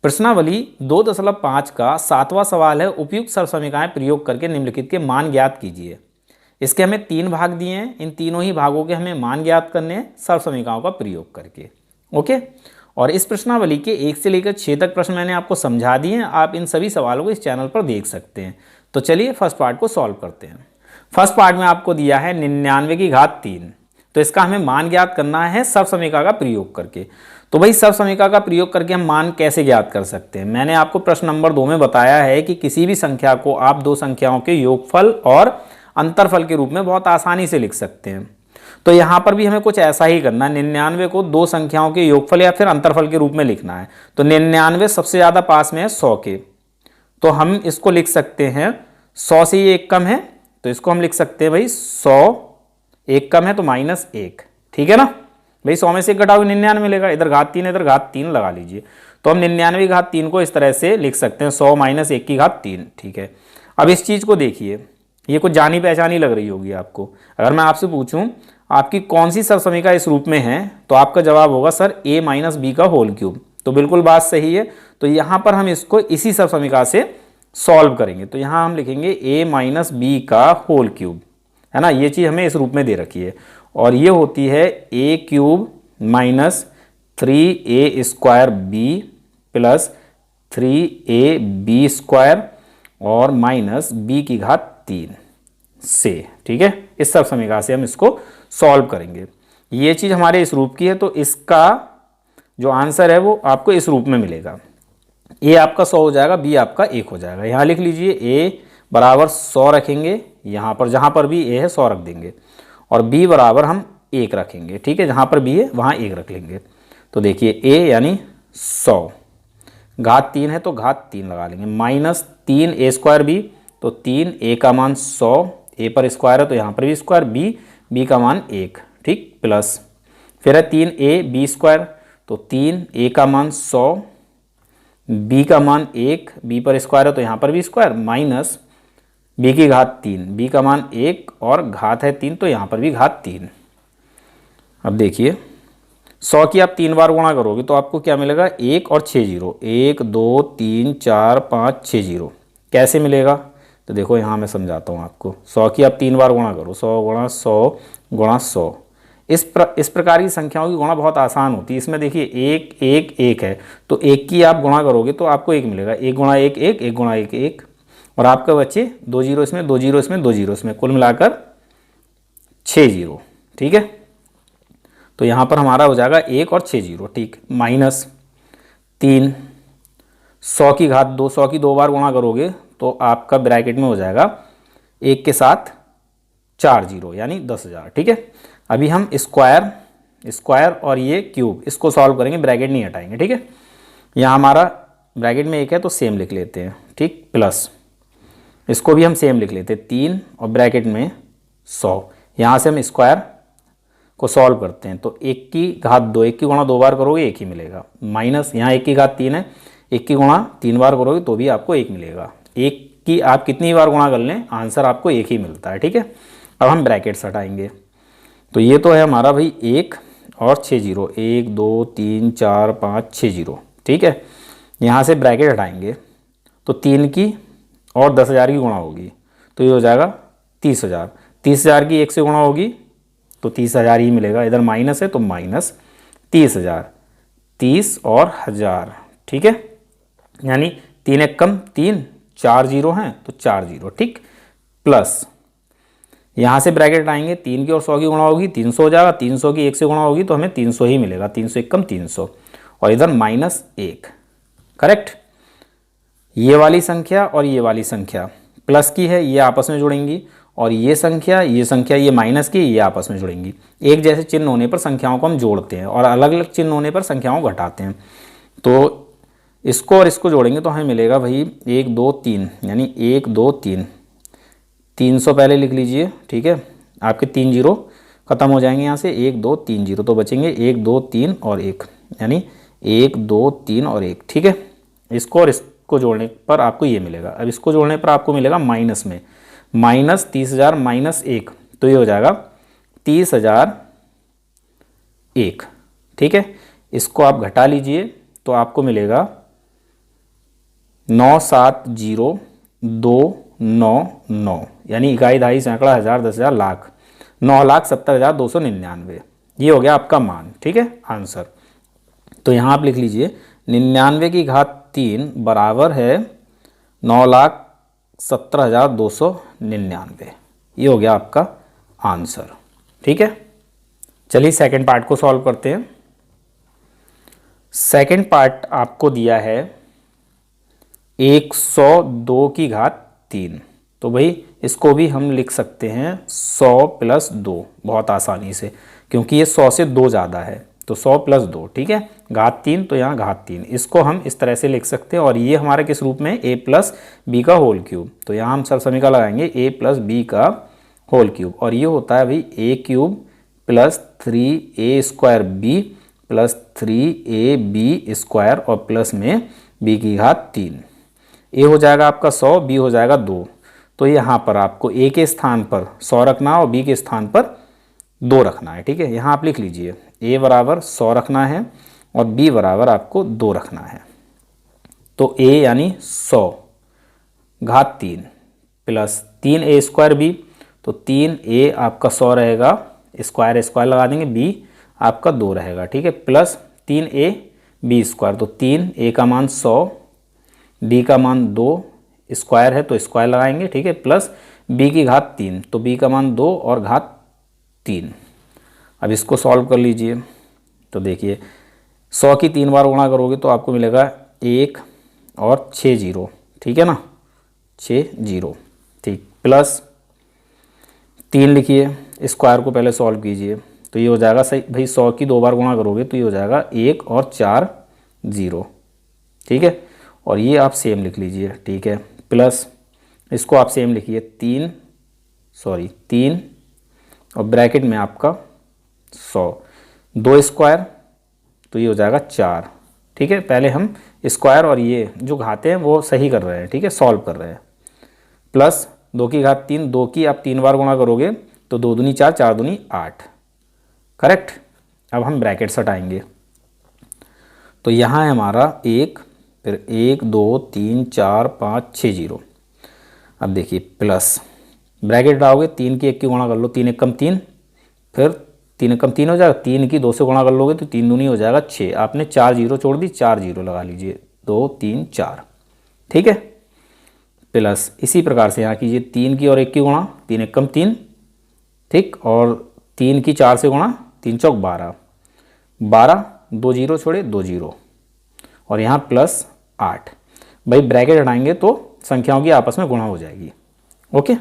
प्रश्नावली 2.5 का 7वां सवाल है, उपयुक्त सर्वसमीकरण प्रयोग करके निम्नलिखित के मान ज्ञात कीजिए। इसके हमें 3 भाग दिए हैं, इन तीनों ही भागों के हमें मान ज्ञात करने हैं सर्वसमीकरणों का प्रयोग करके। ओके, और इस प्रश्नावली के 1 से लेकर 6 तक प्रश्न मैंने आपको समझा दिए हैं। आप इन सभी सवालों को इस चैनल पर देख सकते हैं। तो चलिए फर्स्ट पार्ट को सॉल्व करते हैं। फर्स्ट पार्ट में आपको दिया है 99 की घात 3, तो इसका हमें मान ज्ञात करना है सर्वसमीकरण का प्रयोग करके। तो भाई सर्वसमीकरण का प्रयोग करके हम मान कैसे ज्ञात कर सकते हैं? मैंने आपको प्रश्न नंबर 2 में बताया है कि किसी भी संख्या को आप दो संख्याओं के योगफल और अंतरफल के रूप में बहुत आसानी से लिख सकते हैं। तो यहाँ पर भी हमें कुछ ऐसा ही करना है। 99 को दो संख्याओं के योगफल या फिर अंतरफल के रूप में लिखना है। तो 99 सबसे ज़्यादा पास में है 100 के, तो हम इसको लिख सकते हैं 100 से ये एक कम है, तो इसको हम लिख सकते हैं भाई 100 एक कम है तो -1। ठीक है ना भाई, 100 में से एक घटाओगे 99 मिलेगा, इधर घात 3 इधर घात 3 लगा लीजिए। तो हम 99 की घात 3 को इस तरह से लिख सकते हैं 100 - 1 की घात 3। ठीक है, अब इस चीज़ को देखिए, ये कुछ जानी पहचानी लग रही होगी आपको। अगर मैं आपसे पूछूं आपकी कौन सी सर्वसमीकरण इस रूप में है, तो आपका जवाब होगा सर a - b का होल क्यूब। तो बिल्कुल बात सही है। तो यहाँ पर हम इसको इसी सर्वसमीकरण से सॉल्व करेंगे। तो यहाँ हम लिखेंगे a - b का होल क्यूब, है ना। ये चीज़ हमें इस रूप में दे रखी है, और ये होती है a³ - 3a² b plus 3ab² और -b की घात 3 से। ठीक है, इस सब समीकरण से हम इसको सॉल्व करेंगे। ये चीज़ हमारे इस रूप की है, तो इसका जो आंसर है वो आपको इस रूप में मिलेगा। a आपका 100 हो जाएगा, b आपका 1 हो जाएगा। यहाँ लिख लीजिए a बराबर 100 रखेंगे, यहाँ पर जहाँ पर भी a है 100 रख देंगे, और b बराबर हम 1 रखेंगे। ठीक है, जहाँ पर b है वहाँ 1 रख लेंगे। तो देखिए a यानी 100, घात 3 है तो घात 3 लगा लेंगे, -3a² b, तो 3a का मान 100, a पर स्क्वायर है तो यहाँ पर भी स्क्वायर, b का मान 1। ठीक, प्लस फिर है 3ab², तो 3a का मान 100, b का मान 1, b पर स्क्वायर है तो यहाँ पर भी स्क्वायर, माइनस b की घात 3, b का मान 1 और घात है 3 तो यहाँ पर भी घात 3। अब देखिए 100 की आप 3 बार गुणा करोगे तो आपको क्या मिलेगा? 1 और 6 जीरो, 1 2 3 4 5 6 जीरो। कैसे मिलेगा? तो देखो यहाँ मैं समझाता हूँ आपको। 100 की आप 3 बार गुणा करो, 100 गुणा 100 गुणा 100। इस प्रकार की संख्याओं की गुणा बहुत आसान होती है। इसमें देखिए 1 1 1 है, तो 1 की आप गुणा करोगे तो आपको 1 मिलेगा। 1 गुणा 1 1, 1 गुणा 1 1, और आपका बच्चे 2 जीरो इसमें, 2 जीरो इसमें, 2 जीरो इसमें, कुल मिलाकर 6 जीरो। ठीक है, तो यहाँ पर हमारा हो जाएगा 1 और 6 जीरो। ठीक, -3, 100 की घात 2, 100 की 2 बार गुणा करोगे तो आपका ब्रैकेट में हो जाएगा 1 के साथ 4 जीरो यानी 10,000। ठीक है, अभी हम स्क्वायर और ये क्यूब इसको सॉल्व करेंगे, ब्रैकेट नहीं हटाएंगे। ठीक है, यहाँ हमारा ब्रैकेट में 1 है तो सेम लिख लेते हैं। ठीक, प्लस इसको भी हम सेम लिख लेते हैं 3 और ब्रैकेट में 100। यहाँ से हम स्क्वायर को सॉल्व करते हैं तो 1 की घात 2, 1 की गुणा 2 बार करोगे 1 ही मिलेगा, माइनस यहाँ 1 की घात 3 है, 1 की गुणा 3 बार करोगे तो भी आपको 1 मिलेगा। 1 की आप कितनी बार गुणा कर लें आंसर आपको 1 ही मिलता है। ठीक है, अब हम ब्रैकेट्स हटाएंगे। तो ये तो है हमारा भाई 1 और 6 जीरो, 1 2 3 4 5 6 जीरो। ठीक है, यहाँ से ब्रैकेट हटाएंगे तो 3 की और 10,000 की गुणा होगी तो ये हो जाएगा 30,000। 30,000 की 1 से गुणा होगी तो 30,000 ही मिलेगा, इधर माइनस है तो -30,000, 30 और 1000। ठीक है, यानी 3 एक कम 3, 4 जीरो हैं तो 4 जीरो। ठीक, प्लस यहाँ से ब्रैकेट आएंगे, 3 की और 100 की गुणा होगी 300 हो जाएगा, 300 की 1 से गुणा होगी तो हमें 300 ही मिलेगा, 300 एक कम 300, और इधर -1। करेक्ट, ये वाली संख्या और ये वाली संख्या प्लस की है, ये आपस में जुड़ेंगी, और ये संख्या ये माइनस की, ये आपस में जुड़ेंगी। एक जैसे चिन्ह होने पर संख्याओं को हम जोड़ते हैं और अलग अलग चिन्ह होने पर संख्याओं को घटाते हैं। तो इसको और इसको जोड़ेंगे तो हमें मिलेगा भाई 1 2 3, यानी 1 2 3, 300 पहले लिख लीजिए। ठीक है, आपके 3 जीरो खत्म हो जाएंगे यहाँ से, 1 2 3 जीरो तो बचेंगे 1 2 3 और 1, यानी 1 2 3 और 1। ठीक है, इसको और इसको जोड़ने पर आपको ये मिलेगा। अब इसको जोड़ने पर आपको मिलेगा माइनस में, -30,000 -1, तो ये हो जाएगा 30,001। ठीक है, इसको आप घटा लीजिए तो आपको मिलेगा 9,70,299 यानी इकाई, दहाई, सैकड़ा, हज़ार, 10,000, लाख, 9,70,299। ये हो गया आपका मान, ठीक है, आंसर। तो यहाँ आप लिख लीजिए 99 की घात 3 बराबर है 9,70,299। ये हो गया आपका आंसर, ठीक है। चलिए सेकंड पार्ट को सॉल्व करते हैं। सेकंड पार्ट आपको दिया है 102 की घात 3। तो भाई इसको भी हम लिख सकते हैं 100 + 2 बहुत आसानी से, क्योंकि ये 100 से 2 ज़्यादा है, तो 100 + 2, ठीक है, घात 3, तो यहाँ घात 3, इसको हम इस तरह से लिख सकते हैं। और ये हमारा किस रूप में, a + b का होल क्यूब। तो यहाँ हम सरसमीकरण लगाएंगे a + b का होल क्यूब, और ये होता है भाई a³ + 3a² b + 3ab² और प्लस में b की घात 3। a हो जाएगा आपका 100, b हो जाएगा 2। तो यहाँ पर आपको a के स्थान पर 100 रखना है और b के स्थान पर 2 रखना है, ठीक है। यहाँ आप लिख लीजिए a बराबर 100 रखना है और b बराबर आपको 2 रखना है। तो a यानी 100 घात 3 प्लस 3a² b, तो 3a आपका 100 रहेगा, स्क्वायर स्क्वायर लगा देंगे, b आपका 2 रहेगा, ठीक है, प्लस 3ab², तो 3a का मान 100, b का मान 2, स्क्वायर है तो स्क्वायर लगाएंगे, ठीक है, प्लस b की घात 3, तो b का मान 2 और घात 3। अब इसको सॉल्व कर लीजिए। तो देखिए 100 की 3 बार गुणा करोगे तो आपको मिलेगा 1 और 6 0, ठीक है ना, 6 0, ठीक, प्लस 3 लिखिए, स्क्वायर को पहले सॉल्व कीजिए, तो ये हो जाएगा सही भाई 100 की 2 बार गुणा करोगे तो ये हो जाएगा 1 और 4 0, ठीक है, और ये आप सेम लिख लीजिए, ठीक है, प्लस इसको आप सेम लिखिए 3 और ब्रैकेट में आपका 100, 2 स्क्वायर, तो ये हो जाएगा 4, ठीक है। पहले हम स्क्वायर और ये जो घाते हैं वो सही कर रहे हैं, ठीक है, सॉल्व कर रहे हैं, प्लस 2 की घात 3, 2 की आप 3 बार गुणा करोगे तो 2 दूनी 4, 4 दूनी 8, करेक्ट। अब हम ब्रैकेट्स हटाएंगे, तो यहाँ है हमारा 1, फिर 1 2 3 4 5 6 0। अब देखिए प्लस ब्रैकेट हटाओगे, 3 की 1 की गुणा कर लो, 3 एकम 3, फिर 3 एकम 3 हो जाएगा, 3 की 2 से गुणा कर लोगे तो 3 दूनी हो जाएगा 6, आपने 4 0 छोड़ दी, 4 0 लगा लीजिए, 2 3 4, ठीक है, प्लस इसी प्रकार से यहाँ कीजिए 3 की और 1 की गुणा, 3 एकम 3, ठीक, और 3 की 4 से गुणा, 3 चौक 12, 12, 2 0 छोड़े 2 0, और यहाँ प्लस 8। भाई ब्रैकेट हटाएंगे तो संख्याओं की आपस में गुणा हो जाएगी, ओके।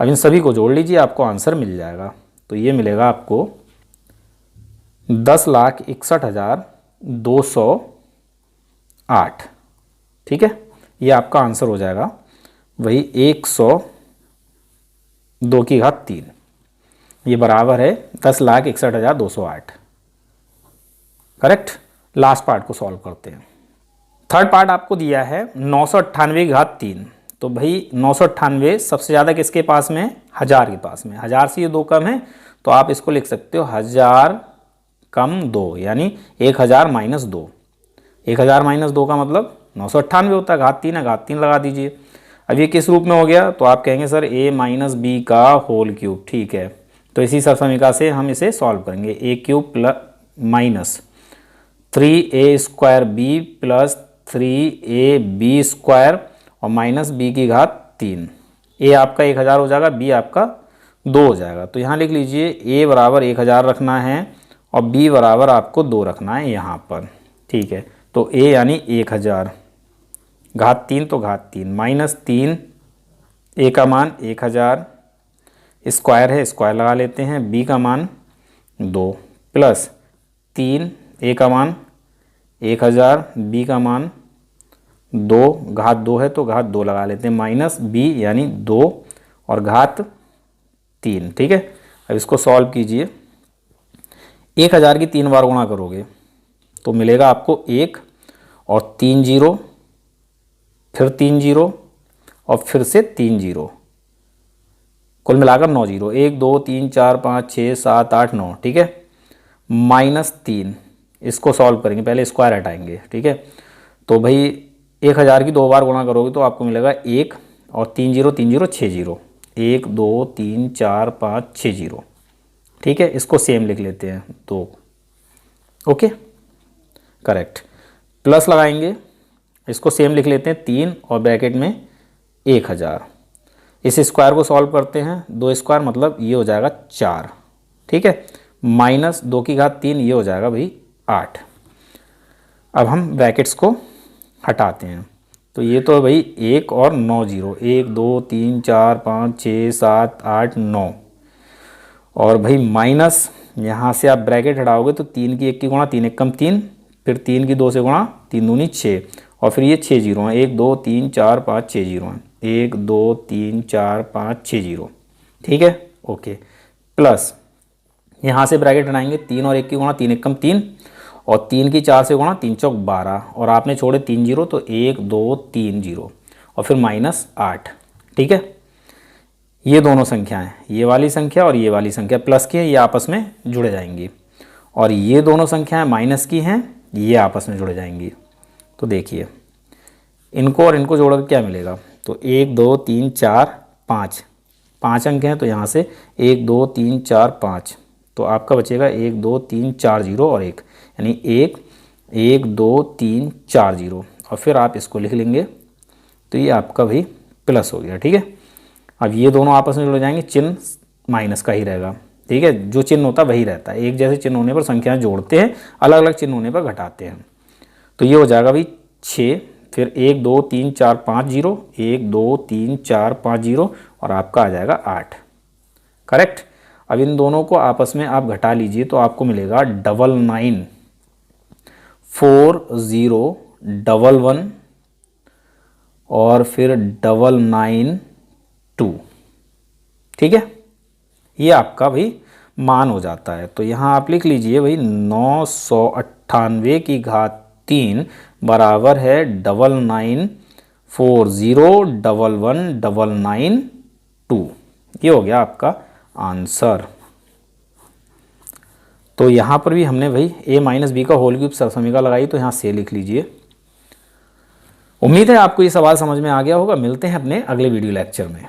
अब इन सभी को जोड़ लीजिए, आपको आंसर मिल जाएगा। तो ये मिलेगा आपको 10,61,208, ठीक है, ये आपका आंसर हो जाएगा वही 102 की घात 3, ये बराबर है 10,61,208, करेक्ट। लास्ट पार्ट को सॉल्व करते हैं। थर्ड पार्ट आपको दिया है 998 की घात 3। तो भाई 998 सबसे ज़्यादा किसके पास में, 1000 के पास में, 1000 से ये 2 कम है, तो आप इसको लिख सकते हो 1000 कम 2, यानी 1000 - 2। 1000 - 2 का मतलब 998 होता है, घात 3 है, घात 3 लगा दीजिए। अब ये किस रूप में हो गया, तो आप कहेंगे सर a - b का होल क्यूब, ठीक है। तो इसी सरसमीकरण से हम इसे सॉल्व करेंगे, a³ - 3a² b + 3ab² और माइनस b की घात 3। a आपका 1000 हो जाएगा, b आपका 2 हो जाएगा। तो यहाँ लिख लीजिए a बराबर 1000 रखना है और b बराबर आपको 2 रखना है यहाँ पर, ठीक है। तो a यानी 1000, घात 3 तो घात 3, -3, a का मान 1000, स्क्वायर है स्क्वायर लगा लेते हैं, b का मान 2, प्लस 3, a का मान 1000, b का मान 2, घात 2 है तो घात 2 लगा लेते हैं, माइनस b यानी 2 और घात 3, ठीक है। अब इसको सॉल्व कीजिए, 1000 की 3 बार गुणा करोगे तो मिलेगा आपको 1 और 3 0, फिर 3 0 और फिर से 3 0, कुल मिलाकर 9 0, 1 2 3 4 5 6 7 8 9, ठीक है, -3। इसको सॉल्व करेंगे, पहले स्क्वायर हटाएंगे, ठीक है। तो भाई 1000 की 2 बार गुणा करोगे तो आपको मिलेगा 1 और 3 0 3 0 6 0, 1 2 3 4 5 6 0। ठीक है, इसको सेम लिख लेते हैं 2। Okay, correct. प्लस लगाएंगे, इसको सेम लिख लेते हैं 3 और ब्रैकेट में 1000। इस स्क्वायर को सॉल्व करते हैं, 2 स्क्वायर मतलब ये हो जाएगा 4। ठीक है, माइनस 2 की घात 3 ये हो जाएगा भाई 8। अब हम ब्रैकेट्स को हटाते हैं, तो ये तो भाई 1 और 9 0, 1 2 3 4 5 6 7 8 9, और भाई माइनस यहाँ से आप ब्रैकेट हटाओगे तो 3 की 1 की गुणा 3 1 कम 3, फिर 3 की 2 से गुणा 3 दूनी 6, और फिर ये 6 0 हैं, 1 2 3 4 5 6 0 हैं, 1 2 3 4 5 6 0। ठीक है, ओके। प्लस यहाँ से ब्रैकेट हटाएंगे, 3 और 1 की गुणा 3 1 कम 3, और 3 की 4 से गुणा 3 चौक 12, और आपने छोड़े 3 0 तो 1 2 3 0, और फिर माइनस 8। ठीक है, ये दोनों संख्याएं, ये वाली संख्या और ये वाली संख्या प्लस की है, ये आपस में जुड़े जाएंगी, और ये दोनों संख्याएं माइनस की हैं, ये आपस में जुड़े जाएंगी। तो देखिए इनको और इनको जोड़ कर क्या मिलेगा, तो 1 2 3 4 5, 5 अंक हैं तो यहाँ से 1 2 3 4 5, तो आपका बचेगा 1 2 3 4 0 और 1, यानी 1 1 2 3 4 0, और फिर आप इसको लिख लेंगे तो ये आपका भी प्लस हो गया। ठीक है, अब ये दोनों आपस में जुड़ जाएंगे, चिन्ह माइनस का ही रहेगा। ठीक है, जो चिन्ह होता है वही रहता है, एक जैसे चिन्ह होने पर संख्याएं जोड़ते हैं, अलग अलग चिन्ह होने पर घटाते हैं। तो ये हो जाएगा भाई 6, फिर 1 2 3 4 5 0, 1 2 3 4 5 0, और आपका आ जाएगा 8। करेक्ट। अब इन दोनों को आपस में आप घटा लीजिए तो आपको मिलेगा 99 4 0 1 1, और फिर 99 2। ठीक है, ये आपका भाई मान हो जाता है। तो यहाँ आप लिख लीजिए भाई 998 की घात 3 बराबर है 99 4 0 1 1 99 2। ये हो गया आपका आंसर। तो यहाँ पर भी हमने भाई a माइनस बी का होल क्यूब सरसमीका लगाई, तो यहाँ से लिख लीजिए। उम्मीद है आपको ये सवाल समझ में आ गया होगा। मिलते हैं अपने अगले वीडियो लेक्चर में।